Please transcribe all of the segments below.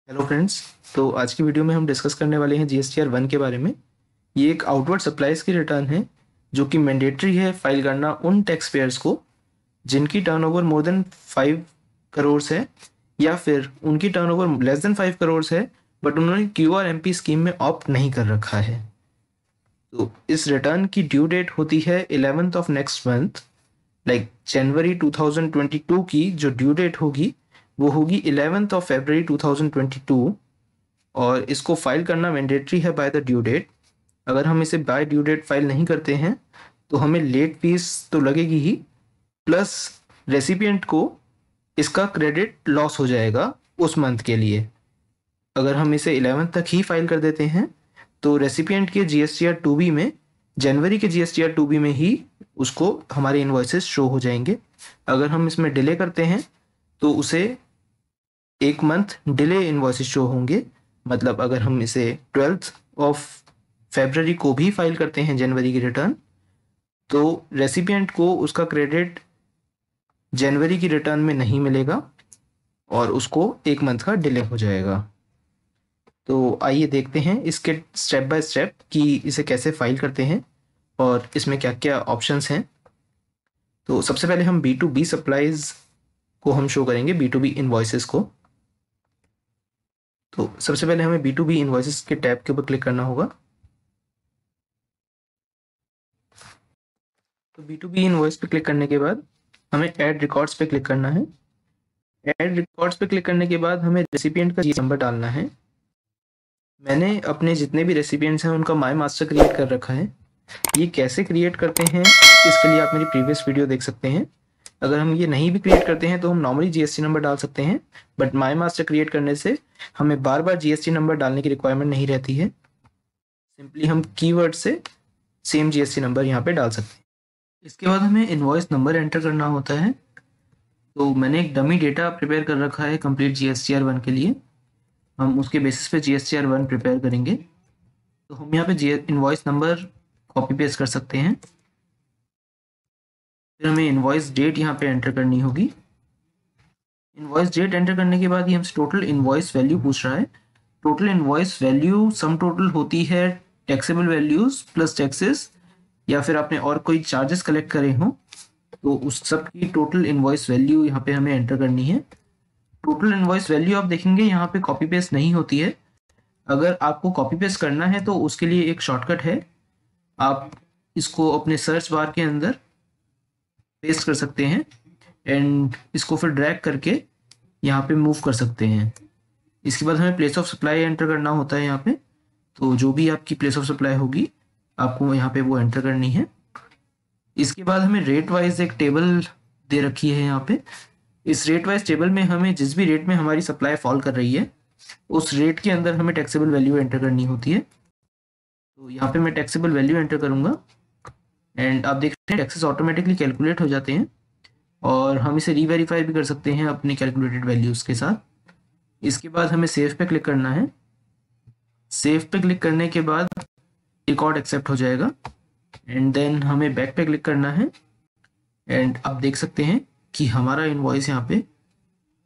Hello friends. तो आज की वीडियो में हम डिस्कस करने वाले हैं जीएसटीआर 1 के बारे में। ये एक आउटवर्ड सप्लाईज की रिटर्न है जो कि मैंडेटरी है फाइल करना उन टैक्स पेयर्स को जिनकी टर्नओवर मोर देन 5 करोड़ है या फिर उनकी टर्नओवर लेस देन 5 करोड़ है बट उन्होंने क्यूआरएमपी स्कीम में ऑप्ट नहीं कर रखा है। तो इस रिटर्न की ड्यू डेट होती है 11th of next month, like जनवरी 2022 की जो ड्यू डेट होगी वो होगी 11th ऑफ फरवरी 2022 और इसको फाइल करना मैंडेटरी है बाय द ड्यू डेट। अगर हम इसे बाय ड्यू डेट फाइल नहीं करते हैं तो हमें लेट फीस तो लगेगी ही, प्लस रेसिपिएंट को इसका क्रेडिट लॉस हो जाएगा उस मंथ के लिए। अगर हम इसे 11th तक ही फाइल कर देते हैं तो रेसिपिएंट के जीएसटीआर 2B में, जनवरी के जीएसटीआर 2B में ही उसको हमारे इन्वॉइसेस शो हो जाएंगे। अगर हम इसमें डिले करते हैं तो उसे एक मंथ डिले इन्वॉइसेस शो होंगे। मतलब अगर हम इसे 12th ऑफ फरवरी को भी फाइल करते हैं जनवरी की रिटर्न, तो रेसिपिएंट को उसका क्रेडिट जनवरी की रिटर्न में नहीं मिलेगा और उसको एक मंथ का डिले हो जाएगा। तो आइए देखते हैं इसके स्टेप बाय स्टेप कि इसे कैसे फाइल करते हैं और इसमें क्या क्या ऑप्शंस हैं। तो सबसे पहले हम B2B सप्लाईज को हम शो करेंगे, B2B इन्वॉइसेस को। तो सबसे पहले हमें B2B इन्वॉइसेस के टैब के ऊपर क्लिक करना होगा। तो B2B इन्वॉइस पे क्लिक करने के बाद हमें ऐड रिकॉर्ड्स पे क्लिक करना है। ऐड रिकॉर्ड्स पे क्लिक करने के बाद हमें रेसिपिएंट का जीएसटी नंबर डालना है। मैंने अपने जितने भी रेसिपिएंट्स हैं उनका माई मास्टर क्रिएट कर रखा है। ये कैसे क्रिएट करते हैं इसके लिए आप मेरी प्रीवियस वीडियो देख सकते हैं। अगर हम ये नहीं भी क्रिएट करते हैं तो हम नॉर्मली जीएसटी नंबर डाल सकते हैं, बट माई मास्टर क्रिएट करने से हमें बार बार जीएसटी नंबर डालने की रिक्वायरमेंट नहीं रहती है। सिंपली हम कीवर्ड से सेम जीएसटी नंबर यहाँ पे डाल सकते हैं। इसके बाद हमें इनवॉइस नंबर एंटर करना होता है। तो मैंने एक डमी डेटा प्रिपेयर कर रखा है कंप्लीट जीएसटीआर 1 के लिए। हम उसके बेसिस पे जीएसटीआर 1 प्रिपेयर करेंगे। तो हम यहाँ पे इनवॉइस नंबर कॉपी पेस्ट कर सकते हैं। फिर हमें इनवॉइस डेट यहाँ पे एंटर करनी होगी। इनवॉइस डेट एंटर करने के बाद ये हमसे टोटल इनवॉइस वैल्यू पूछ रहा है। Total invoice value sum total होती है टैक्सेबल वैल्यूज प्लस टैक्सेस, या फिर आपने और कोई चार्जेस कलेक्ट करे हों तो उस सब की टोटल इनवॉइस वैल्यू यहाँ पे हमें एंटर करनी है। टोटल इनवॉइस वैल्यू आप देखेंगे यहाँ पे कॉपी पेस्ट नहीं होती है। अगर आपको कॉपी पेस्ट करना है तो उसके लिए एक शॉर्टकट है, आप इसको अपने सर्च बार के अंदर पेस्ट कर सकते हैं एंड इसको फिर ड्रैग करके यहाँ पे मूव कर सकते हैं। इसके बाद हमें प्लेस ऑफ सप्लाई एंटर करना होता है यहाँ पे। तो जो भी आपकी प्लेस ऑफ सप्लाई होगी आपको यहाँ पे वो एंटर करनी है। इसके बाद हमें रेट वाइज एक टेबल दे रखी है यहाँ पे। इस रेट वाइज टेबल में हमें जिस भी रेट में हमारी सप्लाई फॉल कर रही है उस रेट के अंदर हमें टैक्सेबल वैल्यू एंटर करनी होती है। तो यहाँ पे मैं टैक्सेबल वैल्यू एंटर करूँगा एंड आप देख रहे हैं टैक्सेस ऑटोमेटिकली कैलकुलेट हो जाते हैं और हम इसे रीवेरीफाई भी कर सकते हैं अपनी कैलकुलेटेड वैल्यूज़ के साथ। इसके बाद हमें सेव पे क्लिक करना है। सेव पे क्लिक करने के बाद रिकॉर्ड एक्सेप्ट हो जाएगा एंड देन हमें बैक पे क्लिक करना है एंड आप देख सकते हैं कि हमारा इनवॉइस यहाँ पे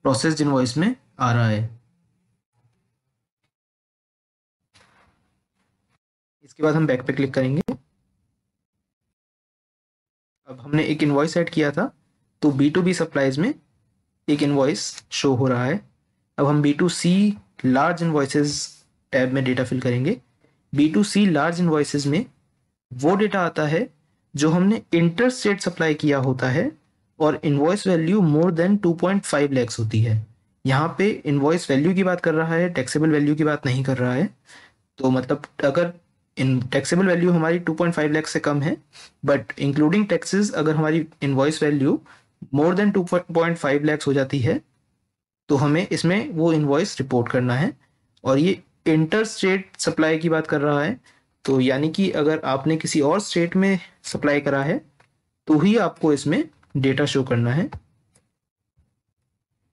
प्रोसेस्ड इनवॉइस में आ रहा है। इसके बाद हम बैक पे क्लिक करेंगे। अब हमने एक इनवॉइस ऐड किया था तो B2B सप्लाईज में एक इनवॉइस शो हो रहा है। अब हम B2C लार्ज इनवॉइसेस टैब में डेटा फिल करेंगे। B2C लार्ज इनवॉइसेस में वो डेटा आता है जो हमने इंटर स्टेट सप्लाई किया होता है और invoice value more than 2.5 lakhs होती है। यहाँ पे इनवॉइस वैल्यू की बात कर रहा है, टैक्सेबल वैल्यू की बात नहीं कर रहा है। तो मतलब अगर इन टैक्सेबल वैल्यू हमारी 2.5 लाख से कम है बट इंक्लूडिंग टैक्सेस अगर हमारी invoice value more than 2.5 lakh हो जाती है तो हमें इसमें वो इनवॉइस रिपोर्ट करना है। और ये इंटर स्टेट सप्लाई की बात कर रहा है, तो यानी कि अगर आपने किसी और स्टेट में सप्लाई करा है तो ही आपको इसमें डेटा शो करना है।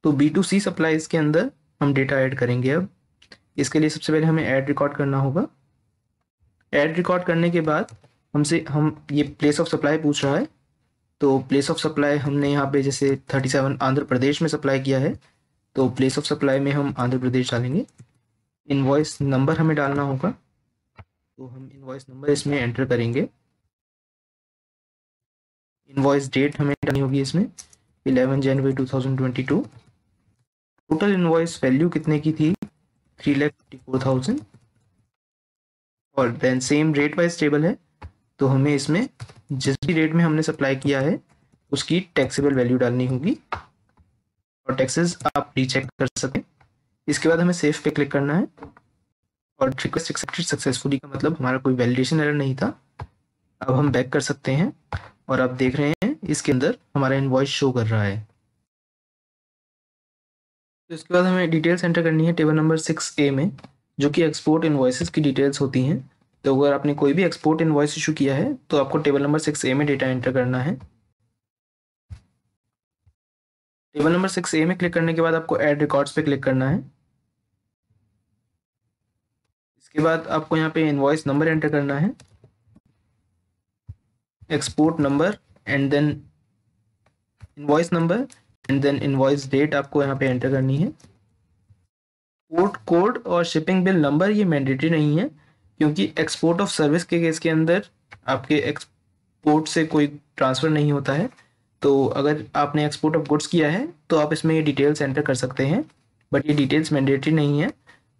तो B2C सप्लाईज के अंदर हम डेटा ऐड करेंगे। अब इसके लिए सबसे पहले हमें ऐड रिकॉर्ड करना होगा। ऐड रिकॉर्ड करने के बाद हम ये प्लेस ऑफ सप्लाई पूछ रहा है। तो प्लेस ऑफ सप्लाई हमने यहाँ पे जैसे 37 आंध्र प्रदेश में सप्लाई किया है तो प्लेस ऑफ सप्लाई में हम आंध्र प्रदेश डालेंगे। इनवॉइस नंबर हमें डालना होगा, तो हम इनवॉइस नंबर इसमें एंटर करेंगे। इनवॉइस डेट हमें डालनी होगी इसमें 11 जनवरी 2022। टोटल इनवॉइस वैल्यू कितने की थी 3,54,000। और then same rate wise table है, तो हमें इसमें जिस भी रेट में हमने सप्लाई किया है उसकी टैक्सेबल वैल्यू डालनी होगी और टैक्सेस आप रीचेक कर सकें। इसके बाद हमें सेव पे क्लिक करना है और रिक्वेस्ट एक्सेप्टेड सक्सेसफुली का मतलब हमारा कोई वैलिडेशन एरर नहीं था। अब हम बैक कर सकते हैं और आप देख रहे हैं इसके अंदर हमारा इनवॉइस शो कर रहा है। तो इसके बाद हमें डिटेल्स एंटर करनी है टेबल नंबर 6A में, जो कि एक्सपोर्ट इनवॉइसेस की डिटेल्स होती हैं। तो अगर आपने कोई भी एक्सपोर्ट इनवॉइस इशू किया है तो आपको टेबल नंबर 6A में डेटा एंटर करना है। टेबल नंबर 6A में क्लिक करने के बाद आपको ऐड रिकॉर्ड्स पे क्लिक करना है। इसके बाद आपको यहाँ पे इनवॉइस नंबर एंटर करना है, export number and then invoice number and then invoice date आपको यहाँ पे एंटर करनी है। पोर्ट कोड और शिपिंग बिल नंबर ये मैंडेटरी नहीं है, क्योंकि एक्सपोर्ट ऑफ सर्विस के केस के अंदर आपके एक्सपोर्ट से कोई ट्रांसफ़र नहीं होता है। तो अगर आपने एक्सपोर्ट ऑफ गुड्स किया है तो आप इसमें ये डिटेल्स एंटर कर सकते हैं, बट ये डिटेल्स मैंडेटरी नहीं है।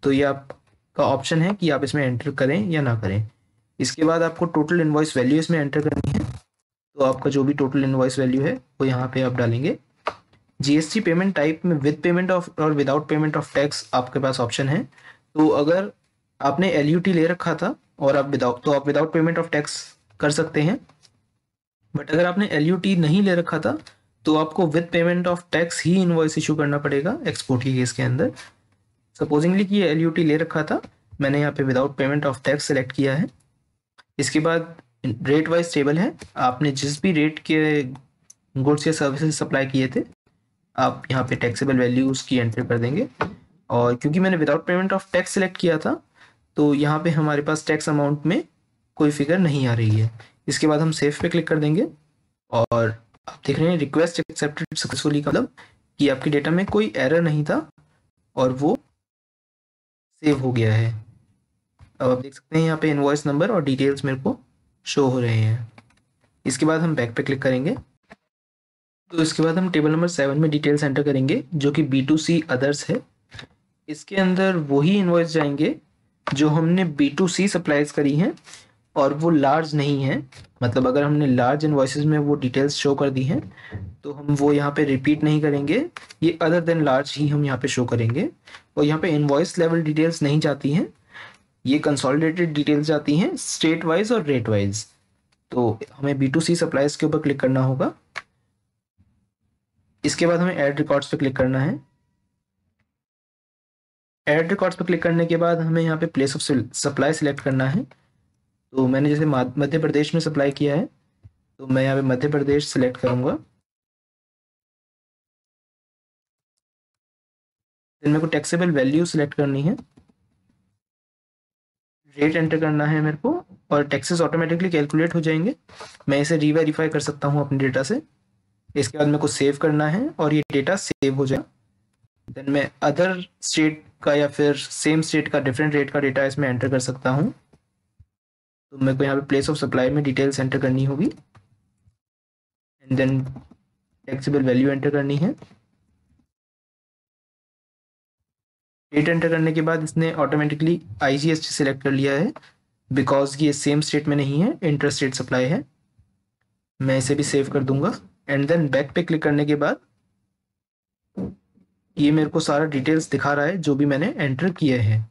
तो ये आपका ऑप्शन है कि आप इसमें एंटर करें या ना करें। इसके बाद आपको टोटल इनवॉइस वैल्यू इसमें एंटर करनी है। तो आपका जो भी टोटल इनवॉइस वैल्यू है वो यहाँ पे आप डालेंगे। जीएसटी पेमेंट टाइप में विद पेमेंट ऑफ और विदाउट पेमेंट ऑफ टैक्स आपके पास ऑप्शन है। तो अगर आपने एलयूटी ले रखा था और आप विदाउट पेमेंट ऑफ टैक्स कर सकते हैं, बट अगर आपने एलयूटी नहीं ले रखा था तो आपको with payment of tax he invoice issue करना पड़ेगा एक्सपोर्ट के केस के अंदर। सपोजिंगली कि ये एलयूटी ले रखा था, मैंने यहाँ पे without payment of tax select किया है। इसके बाद रेट वाइज टेबल है, आपने जिस भी रेट के गुड्स या सर्विसेज सप्लाई किए थे आप यहाँ पे टैक्सेबल वैल्यू उसकी एंटर कर देंगे। और क्योंकि मैंने without payment of tax select किया था तो यहाँ पे हमारे पास टैक्स अमाउंट में कोई फिगर नहीं आ रही है। इसके बाद हम सेव पे क्लिक कर देंगे और आप देख रहे हैं रिक्वेस्ट एक्सेप्टेड सक्सेसफुली का मतलब कि आपके डेटा में कोई एरर नहीं था और वो सेव हो गया है। अब आप देख सकते हैं यहाँ पे इनवॉइस नंबर और डिटेल्स मेरे को शो हो रहे हैं। इसके बाद हम बैक पे क्लिक करेंगे। तो इसके बाद हम टेबल नंबर 7 में डिटेल्स एंटर करेंगे, जो कि B2C अदर्स है। इसके अंदर वही इनवॉइस जाएंगे जो हमने B2C सप्लाईज करी हैं और वो लार्ज नहीं है। मतलब अगर हमने लार्ज इनवॉइसेस में वो डिटेल्स शो कर दी हैं तो हम वो यहाँ पे रिपीट नहीं करेंगे, ये अदर देन लार्ज ही हम यहाँ पे शो करेंगे। और यहाँ पे इनवॉइस लेवल डिटेल्स नहीं जाती हैं, ये कंसोलिडेटेड डिटेल्स जाती हैं स्टेट वाइज और रेट वाइज। तो हमें B2C सप्लाईज के ऊपर क्लिक करना होगा। इसके बाद हमें ऐड रिकॉर्ड्स पे क्लिक करना है। ऐड रिकॉर्ड्स पे क्लिक करने के बाद हमें यहाँ पे प्लेस ऑफ सप्लाई सिलेक्ट करना है। तो मैंने जैसे मध्य प्रदेश में सप्लाई किया है तो मैं यहाँ पे मध्य प्रदेश सिलेक्ट करूँगा। फिर मेरे को टैक्सेबल वैल्यू सिलेक्ट करनी है, रेट एंटर करना है मेरे को और टैक्सेस ऑटोमेटिकली कैलकुलेट हो जाएंगे। मैं इसे रीवेरीफाई कर सकता हूँ अपने डेटा से। इसके बाद मेरे को सेव करना है और ये डेटा सेव हो जाए। देन मैं अदर स्टेट का या फिर सेम स्टेट का डिफरेंट रेट का डेटा इसमें एंटर कर सकता हूँ। तो मेरे को यहाँ पे प्लेस ऑफ सप्लाई में डिटेल्स एंटर करनी होगी and then taxable value enter करनी है। डेट एंटर करने के बाद इसने ऑटोमेटिकली IGST सिलेक्ट कर लिया है बिकॉज ये सेम स्टेट में नहीं है, इंटर स्टेट सप्लाई है। मैं इसे भी सेव कर दूंगा एंड देन बैक पे क्लिक करने के बाद ये मेरे को सारा डिटेल्स दिखा रहा है जो भी मैंने एंटर किए हैं।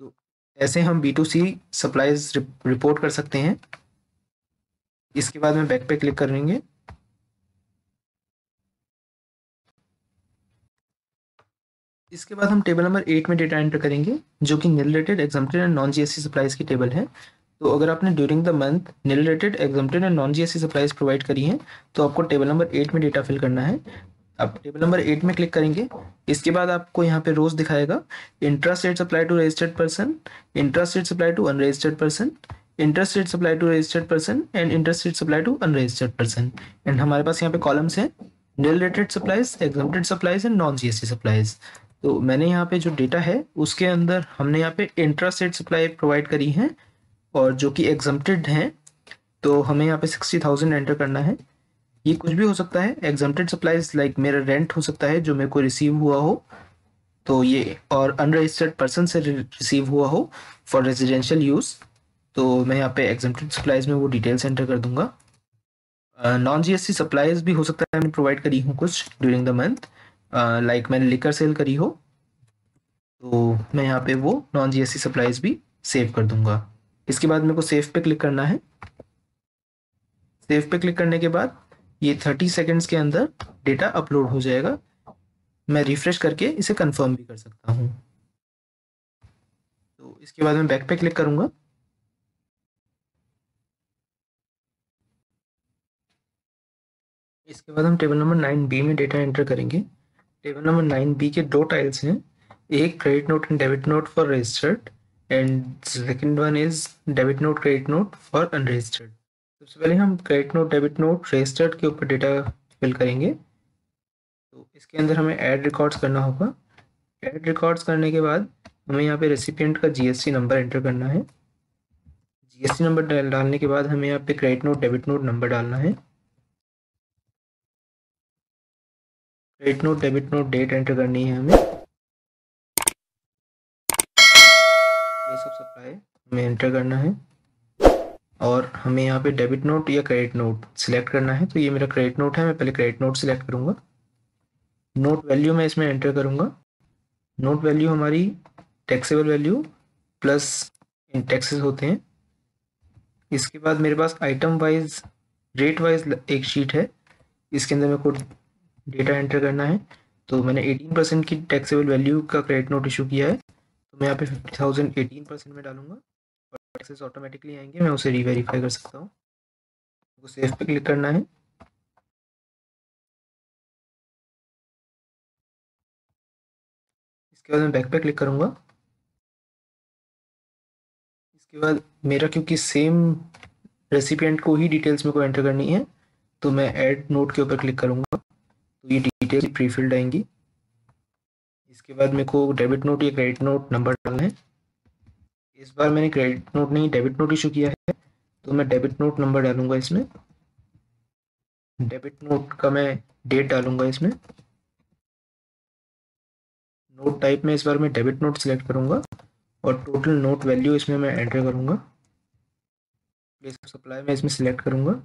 तो ऐसे हम B2C सप्लाईज रिपोर्ट कर सकते हैं। इसके बाद में बैक पे क्लिक करेंगे। इसके बाद हम टेबल नंबर 8 में डेटा एंटर करेंगे, जो कि nil rated exempted and non GST supplies की टेबल है। तो अगर आपने during the month nil rated exempted and non GST supplies provide करी हैं तो आपको टेबल नंबर 8 में डेटा फिल करना है। आप टेबल नंबर 8 में क्लिक करेंगे। इसके बाद आपको यहाँ पे रोज दिखाएगा intra state supply to registered person, intra state supply to unregistered person, intra state supply to registered person and intra state supply to unregistered person. And हमारे पास यहाँ पे कॉलम्स हैं nil rated supplies, exempted supplies and non GST supplies. तो मैंने यहाँ पे जो डेटा है उसके अंदर हमने यहाँ पे इंट्रा स्टेट सप्लाई प्रोवाइड करी है और जो कि एग्जम्प्टेड हैं, तो हमें यहाँ पे 60,000 एंटर करना है। ये कुछ भी हो सकता है, एग्जम्प्टेड सप्लाईज लाइक मेरा रेंट हो सकता है जो मेरे को रिसीव हुआ हो, तो ये, और अनरजिस्टर्ड पर्सन से रिसीव हुआ हो फॉर रेजिडेंशियल यूज़, तो मैं यहाँ पे एग्जम्प्टेड सप्लाईज में वो डिटेल्स एंटर कर दूंगा। नॉन जीएसटी सप्लाईज भी हो सकता है मैंने प्रोवाइड करी हूँ कुछ ड्यूरिंग द मंथ, लाइक मैंने लिकर सेल करी हो, तो मैं यहाँ पे वो नॉन जीएसटी सप्लाईज भी सेव कर दूंगा। इसके बाद मेरे को सेव पे क्लिक करना है। सेव पे क्लिक करने के बाद ये 30 सेकेंड्स के अंदर डेटा अपलोड हो जाएगा। मैं रिफ्रेश करके इसे कंफर्म भी कर सकता हूँ। तो इसके बाद मैं बैक पे क्लिक करूँगा। इसके बाद हम टेबल नंबर 9B में डेटा एंटर करेंगे। टेबल नंबर 9B के दो टाइल्स हैं, एक credit note and debit note for registered and second one is debit note credit note for unregistered. सबसे पहले हम credit note debit note registered के ऊपर डेटा फिल करेंगे। तो इसके अंदर हमें ऐड रिकॉर्ड्स करना होगा। ऐड रिकॉर्ड्स करने के बाद हमें यहाँ पे रेसिपिएंट का जीएसटी नंबर एंटर करना है। जीएसटी नंबर डालने के बाद हमें यहाँ पे credit note debit note number डालना है। Credit note debit note date enter करनी है हमें। प्लेस ऑफ सप्लाई हमें एंटर करना है और हमें यहाँ पे डेबिट नोट या क्रेडिट नोट सिलेक्ट करना है। तो ये मेरा क्रेडिट नोट है, मैं पहले क्रेडिट नोट सिलेक्ट करूँगा। नोट वैल्यू मैं इसमें एंटर करूँगा। नोट वैल्यू हमारी टैक्सेबल वैल्यू प्लस इन टैक्सेस होते हैं। इसके बाद मेरे पास आइटम वाइज रेट वाइज एक शीट है, इसके अंदर मेरे को डेटा एंटर करना है। तो मैंने 18% की टैक्सेबल वैल्यू का क्रेडिट नोट इशू किया है, तो मैं यहाँ पे 50,000 18% में डालूंगा और टैक्सेस ऑटोमेटिकली आएंगे, मैं उसे रीवेरीफाई कर सकता हूँ। तो सेव पे क्लिक करना है। इसके बाद मैं बैक पे क्लिक करूँगा। इसके बाद मेरा क्योंकि सेम रेसिपिएंट को ही डिटेल्स मेरे को एंटर करनी है, तो मैं ऐड नोट के ऊपर क्लिक करूँगा, तो ये डिटेल प्री फिल्ड आएंगी। इसके बाद मेरे को डेबिट नोट या क्रेडिट नोट नंबर डालना है। इस बार मैंने क्रेडिट नोट नहीं डेबिट नोट इशू किया है, तो मैं डेबिट नोट नंबर डालूंगा इसमें। डेबिट नोट का मैं डेट डालूंगा इसमें। नोट टाइप में इस बार मैं डेबिट नोट सिलेक्ट करूंगा और टोटल नोट वैल्यू इसमें मैं एंटर करूंगा। प्लेस ऑफ सप्लाई में इसमें सिलेक्ट करूंगा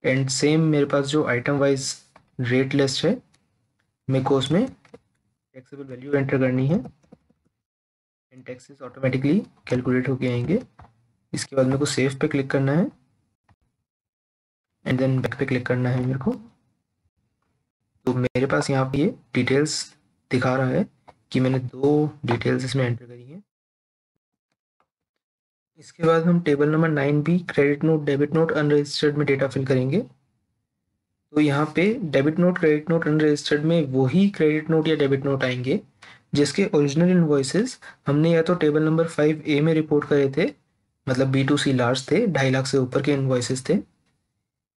एंड सेम मेरे पास जो आइटम वाइज रेट लिस्ट है, मेरे को उसमें टैक्सेबल वैल्यू एंटर करनी है एंड टैक्सेस ऑटोमेटिकली कैलकुलेट होके आएंगे। इसके बाद मेरे को सेव पे क्लिक करना है एंड देन बैक पे क्लिक करना है मेरे को। तो मेरे पास यहाँ पे ये डिटेल्स दिखा रहा है कि मैंने 2 डिटेल्स इसमें एंटर करी हैं। इसके बाद हम table number 9B credit note debit note unregistered में डेटा फिल करेंगे। तो यहाँ पे debit note credit note unregistered में वही क्रेडिट नोट या डेबिट नोट आएंगे जिसके ओरिजिनल इनवॉइसेस हमने या तो टेबल नंबर 5A में रिपोर्ट करे थे, मतलब B2C लार्ज थे, 2.5 लाख से ऊपर के इनवॉइसेस थे,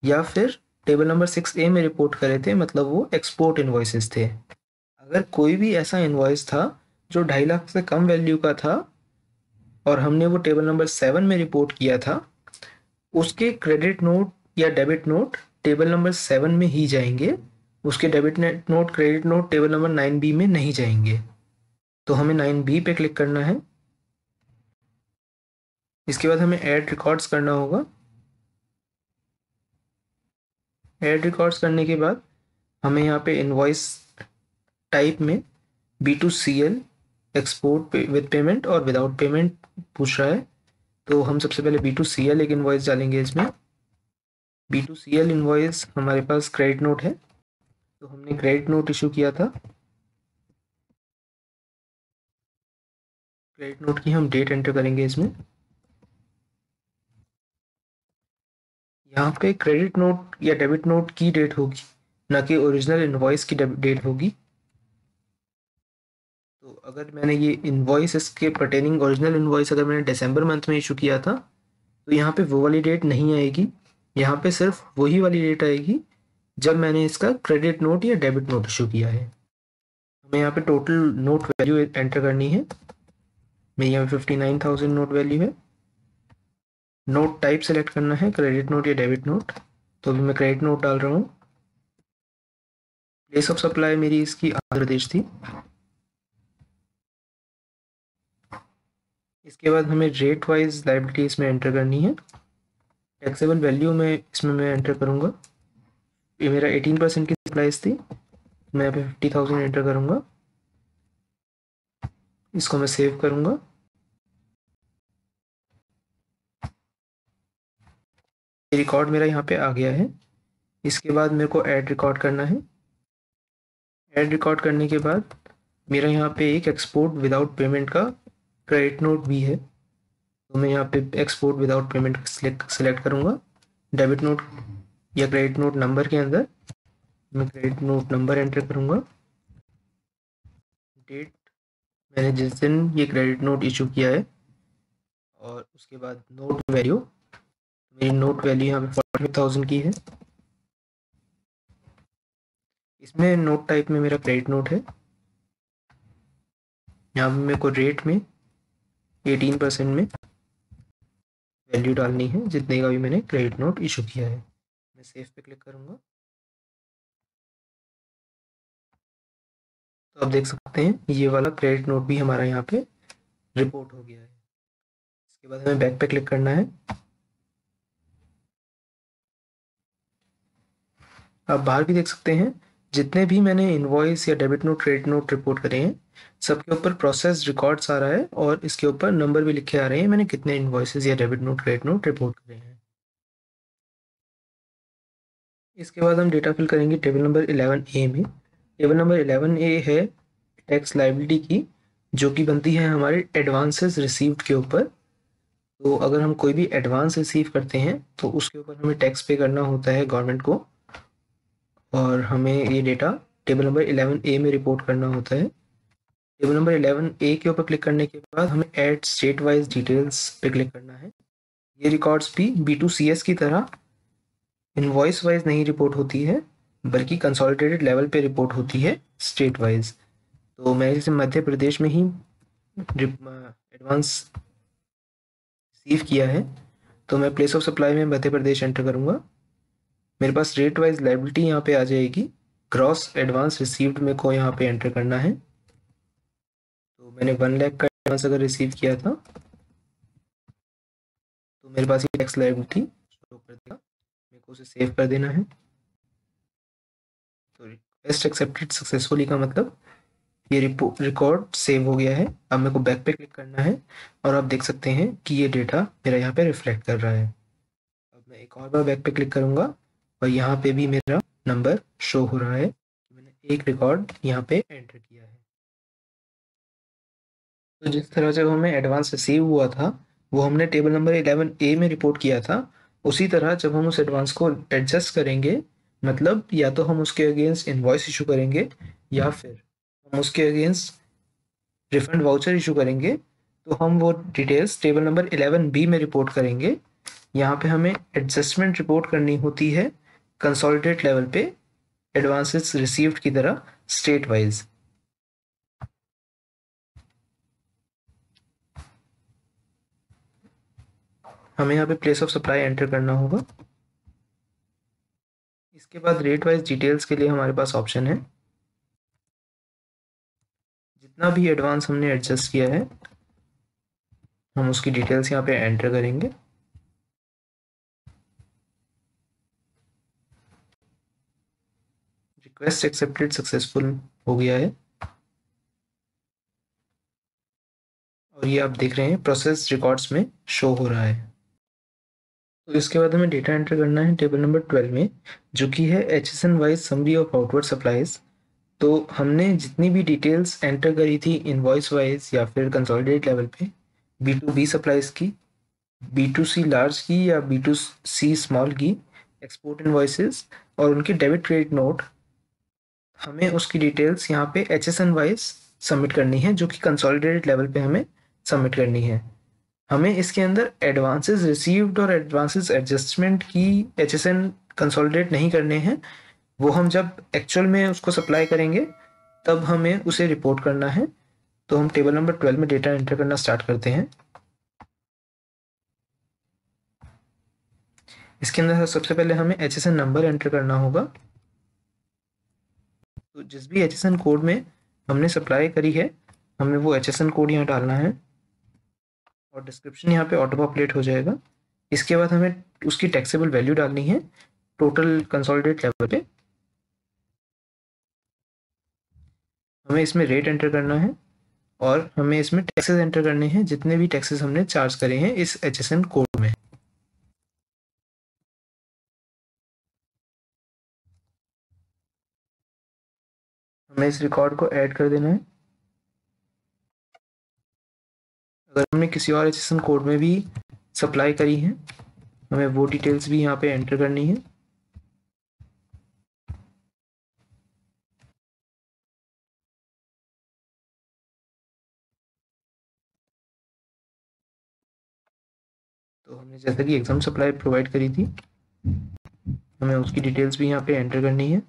या फिर टेबल नंबर 6A में रिपोर्ट करे थे, मतलब वो एक्सपोर्ट इनवॉइसेस थे। अगर कोई भी ऐसा इनवॉइस था जो 2.5 लाख से कम वैल्यू का था और हमने वो टेबल नंबर 7 में रिपोर्ट किया था, उसके क्रेडिट नोट या डेबिट नोट टेबल नंबर 7 में ही जाएंगे, उसके debit note credit note table number 9B में नहीं जाएंगे। तो हमें 9B पे क्लिक करना है। इसके बाद हमें ऐड रिकॉर्ड्स करना होगा। ऐड रिकॉर्ड्स करने के बाद हमें यहाँ पे इनवॉइस टाइप में B2CL एक्सपोर्ट विद पेमेंट और विदाउट पेमेंट पूछ रहा है, तो हम सबसे पहले B2CL एक इनवॉइस डालेंगे इसमें। B2CL इनवॉइस हमारे पास क्रेडिट नोट है, तो हमने क्रेडिट नोट इशू किया था। क्रेडिट नोट की हम डेट एंटर करेंगे इसमें। यहाँ पे क्रेडिट नोट या डेबिट नोट की डेट होगी, ना कि ओरिजिनल इनवॉइस की डेट होगी। तो अगर मैंने ये इनवॉइस इसके पर्टेनिंग ओरिजिनल इनवॉइस अगर मैंने दिसंबर मंथ में इशू किया था, तो यहाँ पे वो वाली डेट नहीं आएगी, यहाँ पे सिर्फ वही वाली डेट आएगी जब मैंने इसका क्रेडिट नोट या डेबिट नोट इशू किया है। हमें यहाँ पे टोटल नोट वैल्यू एंटर करनी है। मेरी यहाँ पे 59,000 नोट वैल्यू है। नोट टाइप सेलेक्ट करना है, क्रेडिट नोट या डेबिट नोट। तो अभी मैं क्रेडिट नोट डाल रहा हूँ। प्लेस ऑफ सप्लाई मेरी इसकी आंध्र प्रदेश थी। इसके बाद हमें रेट वाइज लायबिलिटी इसमें एंटर करनी है। टैक्सेबल वैल्यू में इसमें मैं एंटर करूँगा। ये मेरा 18% की प्राइस थी, मैं यहाँ पे 50,000 एंटर करूँगा। इसको मैं सेव करूँगा। रिकॉर्ड मेरा यहाँ पे आ गया है। इसके बाद मेरे को ऐड रिकॉर्ड करना है। ऐड रिकॉर्ड करने के बाद मेरा यहाँ पे एक एक्सपोर्ट विदाउट पेमेंट का क्रेडिट नोट भी है, तो मैं यहाँ पे एक्सपोर्ट विदाउट पेमेंट सेलेक्ट करूँगा। डेबिट नोट या क्रेडिट नोट नंबर के अंदर मैं क्रेडिट नोट नंबर एंटर करूँगा। डेट मैंने जिस दिन ये क्रेडिट नोट इशू किया है, और उसके बाद नोट वैल्यू, मेरी नोट वैल्यू यहाँ पे 45,000 की है। इसमें नोट टाइप में मेरा क्रेडिट नोट है। यहाँ पे मेरे को रेट में 18% में वैल्यू डालनी है, जितने का भी मैंने क्रेडिट नोट इशू किया है। मैं सेव पे क्लिक करूँगा। तो आप देख सकते हैं ये वाला क्रेडिट नोट भी हमारा यहाँ पे रिपोर्ट हो गया है। इसके बाद हमें बैक पे क्लिक करना है। आप बाहर भी देख सकते हैं जितने भी मैंने इनवॉइस या debit note credit note report करे हैं, सबके ऊपर प्रोसेस रिकॉर्ड्स आ रहा है और इसके ऊपर नंबर भी लिखे आ रहे हैं मैंने कितने इनवॉइसेस या debit note credit note report करे हैं। इसके बाद हम डेटा फिल करेंगे टेबल नंबर 11A में। टेबल नंबर 11A है टैक्स लायबिलिटी की, जो कि बनती है हमारे एडवांसेस रिसीव्ड के ऊपर। तो अगर हम कोई भी एडवांस रिसीव करते हैं तो उसके ऊपर हमें टैक्स पे करना होता है गवर्नमेंट को, और हमें ये डेटा टेबल नंबर 11A में रिपोर्ट करना होता है। टेबल नंबर 11A के ऊपर क्लिक करने के बाद हमें ऐड स्टेट वाइज डिटेल्स पे क्लिक करना है। ये रिकॉर्ड्स भी B2CS की तरह इनवॉइस वाइज नहीं रिपोर्ट होती है, बल्कि कंसोलिडेटेड लेवल पे रिपोर्ट होती है स्टेट वाइज। तो मैं जैसे मध्य प्रदेश में ही एडवांस रिसीव किया है, तो मैं प्लेस ऑफ सप्लाई में मध्य प्रदेश एंटर करूँगा। मेरे पास रेट वाइज लायबिलिटी यहाँ पे आ जाएगी। ग्रॉस एडवांस रिसीव्ड मेरे को यहाँ पे एंटर करना है। तो मैंने 1 लाख का एडवांस अगर रिसीव किया था तो मेरे पास ये टैक्स लायबिलिटी शो कर देगा। मेरे को उसे सेव कर देना है। तो रिक्वेस्ट एक्सेप्टेड सक्सेसफुली का मतलब ये रिकॉर्ड सेव हो गया है। अब मेरे को बैक पे क्लिक करना है और आप देख सकते हैं कि ये डेटा मेरा यहाँ पे रिफ्लेक्ट कर रहा है। अब मैं एक और बार बैक पे क्लिक करूँगा और यहाँ पे भी मेरा नंबर शो हो रहा है कि मैंने एक रिकॉर्ड यहाँ पे एंटर किया है। तो जिस तरह से हमें एडवांस रिसीव हुआ था वो हमने टेबल नंबर 11A में रिपोर्ट किया था, उसी तरह जब हम उस एडवांस को एडजस्ट करेंगे, मतलब या तो हम उसके अगेंस्ट इनवॉइस इशू करेंगे या फिर हम उसके अगेंस्ट रिफंड वाउचर इशू करेंगे, तो हम वो डिटेल्स टेबल नंबर 11B में रिपोर्ट करेंगे। यहाँ पे हमें एडजस्टमेंट रिपोर्ट करनी होती है कंसोलिडेट लेवल पे एडवांसेस रिसीव्ड की तरह स्टेट वाइज। हमें यहाँ पे प्लेस ऑफ सप्लाई एंटर करना होगा। इसके बाद रेट वाइज डिटेल्स के लिए हमारे पास ऑप्शन है। जितना भी एडवांस हमने एडजस्ट किया है हम उसकी डिटेल्स यहाँ पे एंटर करेंगे। रिक्वेस्ट एक्सेप्टेड सक्सेसफुल हो गया है और ये आप देख रहे हैं प्रोसेस रिकॉर्ड्स में शो हो रहा है। तो इसके बाद हमें डेटा एंटर करना है टेबल नंबर 12 में, जो कि है HSN wise summary of outward supplies. तो हमने जितनी भी डिटेल्स एंटर करी थी इनवॉइस वाइज या फिर कंसोलिडेट लेवल पे B2B सप्लाईज की, B2C लार्ज की या B2C स्मॉल की एक्सपोर्ट इनवॉइसेस और उनके डेबिट क्रेडिट नोट, हमें उसकी डिटेल्स यहाँ पे HSN वाइज सबमिट करनी है, जो कि कंसोलिडेटेड लेवल पे हमें सबमिट करनी है। हमें इसके अंदर एडवांसेस रिसीव्ड और एडवांसेस एडजस्टमेंट की HSN कंसोलिडेट नहीं करने हैं, वो हम जब एक्चुअल में उसको सप्लाई करेंगे तब हमें उसे रिपोर्ट करना है। तो हम टेबल नंबर 12 में डेटा एंटर करना स्टार्ट करते हैं। इसके अंदर सबसे पहले हमें HSN नंबर एंटर करना होगा। तो जिस भी HSN कोड में हमने सप्लाई करी है, हमें वो HSN कोड यहाँ डालना है और डिस्क्रिप्शन यहाँ पे ऑटो पॉपुलेट हो जाएगा। इसके बाद हमें उसकी टैक्सेबल वैल्यू डालनी है टोटल कंसोलिडेट लेवल पे। हमें इसमें रेट एंटर करना है और हमें इसमें टैक्सेस एंटर करने हैं, जितने भी टैक्सेस हमने चार्ज करे हैं इस HSN कोड में। हमें इस रिकॉर्ड को ऐड कर देना है। अगर हमने किसी और HSN कोड में भी सप्लाई करी है, हमें वो डिटेल्स भी यहाँ पे एंटर करनी है। तो हमने जैसा कि एग्जाम सप्लाई प्रोवाइड करी थी, हमें उसकी डिटेल्स भी यहाँ पे एंटर करनी है।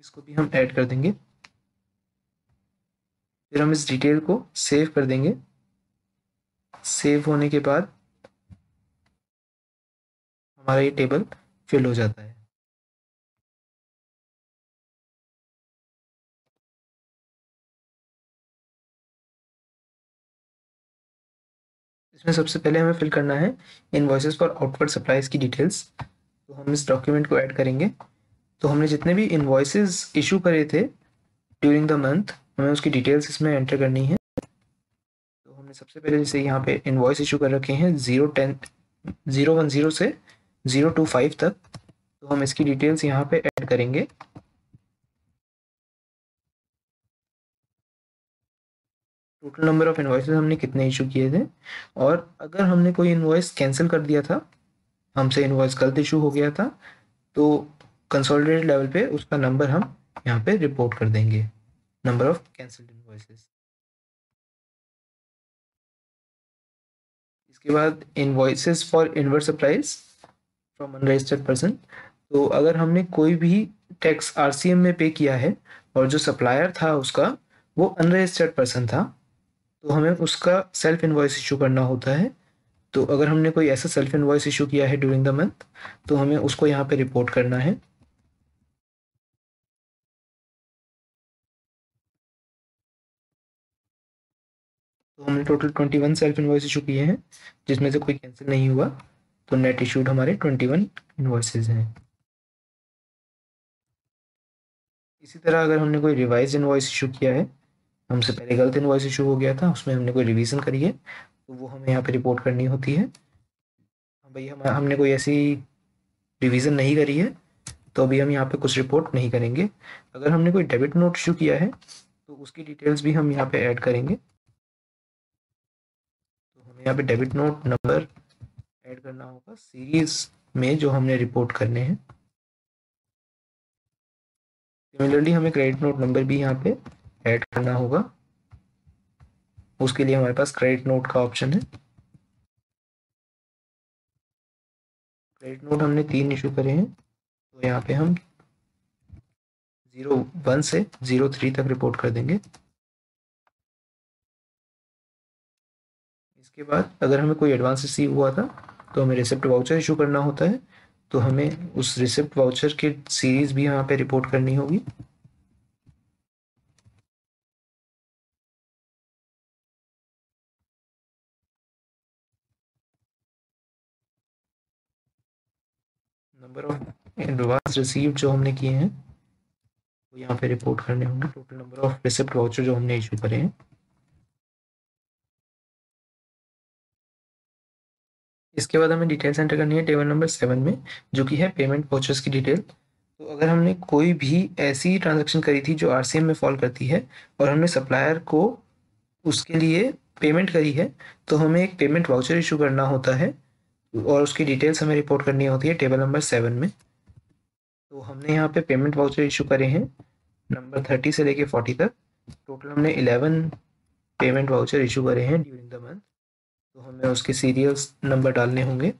इसको भी हम ऐड कर देंगे। फिर हम इस डिटेल को सेव कर देंगे। सेव होने के बाद हमारा ये टेबल फिल हो जाता है। इसमें सबसे पहले हमें फिल करना है इनवॉइसेस फॉर आउटवर्ड सप्लाईज की डिटेल्स। तो हम इस डॉक्यूमेंट को ऐड करेंगे। तो हमने जितने भी इनवॉइसेस इशू करे थे ड्यूरिंग द मंथ, हमें उसकी डिटेल्स इसमें एंटर करनी है। तो हमने सबसे पहले जैसे यहाँ पे इनवॉइस इशू कर रखे हैं 010 से 025 तक, तो हम इसकी डिटेल्स यहाँ पे ऐड करेंगे। टोटल नंबर ऑफ इनवॉइसेस हमने कितने इशू किए थे, और अगर हमने कोई इनवॉइस कैंसिल कर दिया था, हमसे इनवॉइस गलत इशू हो गया था, तो कंसोलिडेटेड लेवल पे उसका नंबर हम यहाँ पे रिपोर्ट कर देंगे, नंबर ऑफ कैंसिल्ड इनवॉइसेस। इसके बाद invoices for inward supplies from unregistered person. तो अगर हमने कोई भी टैक्स RCM में पे किया है और जो सप्लायर था उसका वो अनरजिस्टर्ड पर्सन था, तो हमें उसका सेल्फ इनवॉइस इशू करना होता है। तो अगर हमने कोई ऐसा सेल्फ इनवॉइस इशू किया है ड्यूरिंग द मंथ, तो हमें उसको यहाँ पे रिपोर्ट करना है। तो हमने टोटल 21 सेल्फ इनवॉइस इशू किए हैं, जिसमें से कोई कैंसिल नहीं हुआ, तो नेट इशूड हमारे 21 इनवॉइसेज हैं। इसी तरह अगर हमने कोई रिवाइज इनवॉइस इशू किया है, हमसे पहले गलत इनवॉइस इशू हो गया था, उसमें हमने कोई रिवीजन करी है, तो वो हमें यहाँ पे रिपोर्ट करनी होती है। भाई हमने कोई ऐसी रिवीजन नहीं करी है, तो अभी हम यहाँ पे कुछ रिपोर्ट नहीं करेंगे। अगर हमने कोई डेबिट नोट इशू किया है, तो उसकी डिटेल्स भी हम यहाँ पे ऐड करेंगे। तो हमें यहाँ पे डेबिट नोट नंबर ऐड करना होगा सीरीज में जो हमने रिपोर्ट करने हैं। सिमिलरली हमें क्रेडिट नोट नंबर भी यहाँ पे ऐड करना होगा। उसके लिए हमारे पास क्रेडिट नोट का ऑप्शन है। क्रेडिट नोट हमने 3 इशू करे हैं, तो यहाँ पे हम 01 से 03 तक रिपोर्ट कर देंगे। इसके बाद अगर हमें कोई एडवांस रिसीव हुआ था, तो हमें रिसिप्ट वाउचर इशू करना होता है, तो हमें उस रिसिप्ट वाउचर की सीरीज भी यहाँ पे रिपोर्ट करनी होगी। नंबर ऑफ एडवांस रिसीव जो हमने किए हैं वो यहाँ पे रिपोर्ट करने होंगे। Total number of receipt voucher जो हमने इशू करे हैं। इसके बाद हमें डिटेल्स एंटर करनी है टेबल नंबर 7 में, जो कि है पेमेंट वाउचर्स की डिटेल। तो अगर हमने कोई भी ऐसी ट्रांजैक्शन करी थी जो RCM में फॉल करती है और हमने सप्लायर को उसके लिए पेमेंट करी है, तो हमें एक पेमेंट वाउचर इशू करना होता है और उसकी डिटेल्स हमें रिपोर्ट करनी होती है टेबल नंबर 7 में। तो हमने यहाँ पे पेमेंट वाउचर इशू करे हैं नंबर 30 से लेके 40 तक। टोटल हमने 11 पेमेंट वाउचर इशू करे हैं ड्यूरिंग द मंथ। तो हमें उसके सीरियल्स नंबर डालने होंगे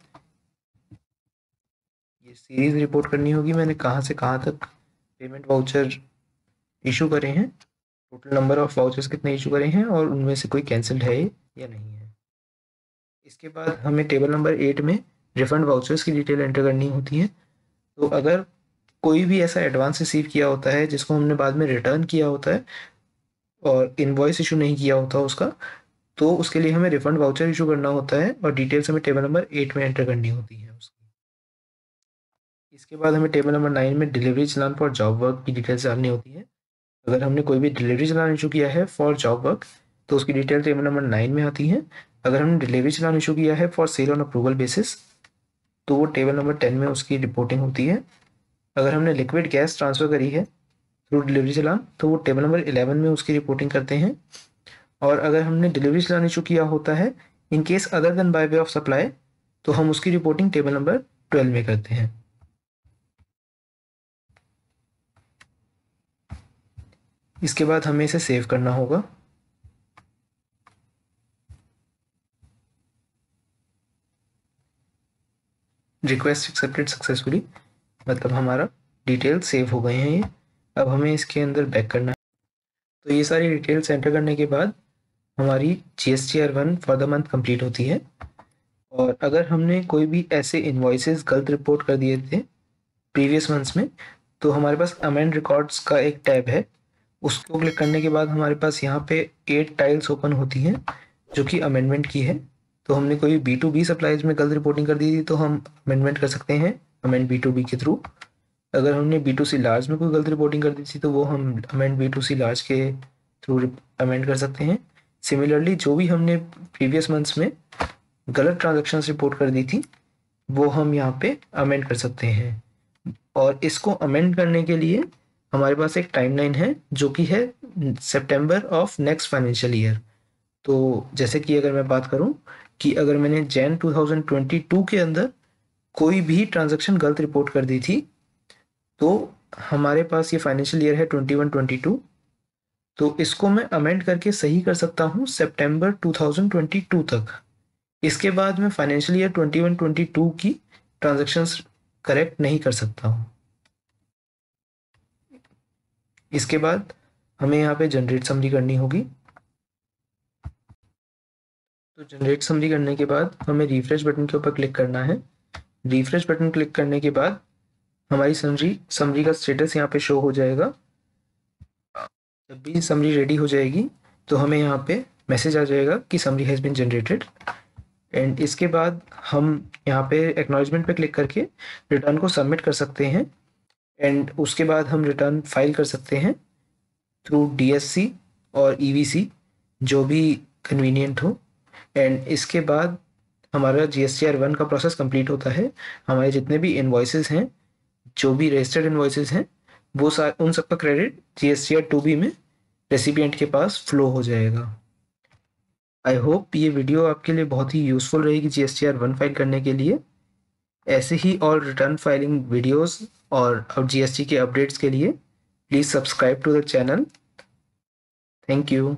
सीरीज रिपोर्ट करनी होगी, मैंने कहाँ से कहाँ तक पेमेंट वाउचर इशू करे हैं, टोटल नंबर ऑफ वाउचर्स कितने इशू करे हैं और उनमें से कोई कैंसिल्ड है या नहीं है। इसके बाद हमें टेबल नंबर 8 में रिफंड वाउचर्स की डिटेल एंटर करनी होती है। तो अगर कोई भी ऐसा एडवांस रिसीव किया होता है जिसको हमने बाद में रिटर्न किया होता है और इनवॉइस इशू नहीं किया होता उसका, तो उसके लिए हमें रिफंड वाउचर इशू करना होता है और डिटेल्स हमें टेबल नंबर 8 में एंटर करनी होती है उसकी। इसके बाद हमें टेबल नंबर 9 में delivery challan for job work की डिटेल्स डालनी होती है। अगर हमने कोई भी डिलीवरी चलान इशू किया है फॉर जॉब वर्क तो उसकी डिटेल टेबल नंबर 9 में आती है। अगर हमने डिलीवरी चलान इशू किया है for sale on approval basis तो वो टेबल नंबर 10 में उसकी रिपोर्टिंग होती है। अगर हमने लिक्विड गैस ट्रांसफ़र करी है थ्रू डिलीवरी चलान तो वो टेबल नंबर 11 में उसकी रिपोर्टिंग करते हैं। और अगर हमने डिलीवरी चलान इशू किया होता है in case other than by way of supply तो हम उसकी रिपोर्टिंग टेबल नंबर 12 में करते हैं। इसके बाद हमें इसे सेव करना होगा। रिक्वेस्ट एक्सेप्टेड सक्सेसफुली, मतलब हमारा डिटेल सेव हो गए हैं ये। अब हमें इसके अंदर बैक करना है। तो ये सारी डिटेल्स एंटर करने के बाद हमारी GSTR1 for the month complete होती है। और अगर हमने कोई भी ऐसे इन्वॉइसेस गलत रिपोर्ट कर दिए थे प्रीवियस मंथ्स में तो हमारे पास अमेंड रिकॉर्ड्स का एक टैब है, उसको क्लिक करने के बाद हमारे पास यहाँ पे 8 टाइल्स ओपन होती हैं जो कि अमेंडमेंट की है। तो हमने कोई B2B सप्लाईज में गलत रिपोर्टिंग कर दी थी तो हम अमेंडमेंट कर सकते हैं अमेंड B2B के थ्रू। अगर हमने B2C लार्ज में कोई गलत रिपोर्टिंग कर दी थी तो वो हम अमेंड B2C लार्ज के थ्रू अमेंड कर सकते हैं। सिमिलरली जो भी हमने प्रीवियस मंथ्स में गलत ट्रांजेक्शन्स रिपोर्ट कर दी थी वो हम यहाँ पे अमेंड कर सकते हैं। और इसको अमेंड करने के लिए हमारे पास एक टाइमलाइन है जो कि है सितंबर ऑफ नेक्स्ट फाइनेंशियल ईयर। तो जैसे कि अगर मैं बात करूं कि अगर मैंने जैन 2022 के अंदर कोई भी ट्रांजैक्शन गलत रिपोर्ट कर दी थी तो हमारे पास ये फाइनेंशियल ईयर है 21-22, तो इसको मैं अमेंड करके सही कर सकता हूँ सितंबर 2022 तक। इसके बाद मैं फाइनेंशियल ईयर 21-22 की ट्रांजैक्शंस करेक्ट नहीं कर सकता हूँ। इसके बाद हमें यहाँ पे जनरेट समरी करनी होगी। तो जनरेट समरी करने के बाद हमें रिफ्रेश बटन के ऊपर क्लिक करना है। रिफ्रेश बटन क्लिक करने के बाद हमारी समरी का स्टेटस यहाँ पे शो हो जाएगा। जब भी समरी रेडी हो जाएगी तो हमें यहाँ पे मैसेज आ जाएगा कि summary has been generated. And इसके बाद हम यहाँ पे एक्नॉलेजमेंट पे क्लिक करके रिटर्न को सबमिट कर सकते हैं। एंड उसके बाद हम रिटर्न फाइल कर सकते हैं थ्रू DSC और EVC जो भी कन्वीनियंट हो। एंड इसके बाद हमारा GSTR1 का प्रोसेस कंप्लीट होता है। हमारे जितने भी इन्वॉइसेस हैं जो भी रजिस्टर्ड इन्वॉइसेस हैं वो उन सबका क्रेडिट GSTR2B में रेसिपिएंट के पास फ्लो हो जाएगा। आई होप ये वीडियो आपके लिए बहुत ही यूज़फुल रहेगी GSTR1 फाइल करने के लिए। ऐसे ही और रिटर्न फाइलिंग वीडियोस और अब GST के अपडेट्स के लिए please subscribe to the channel. Thank you.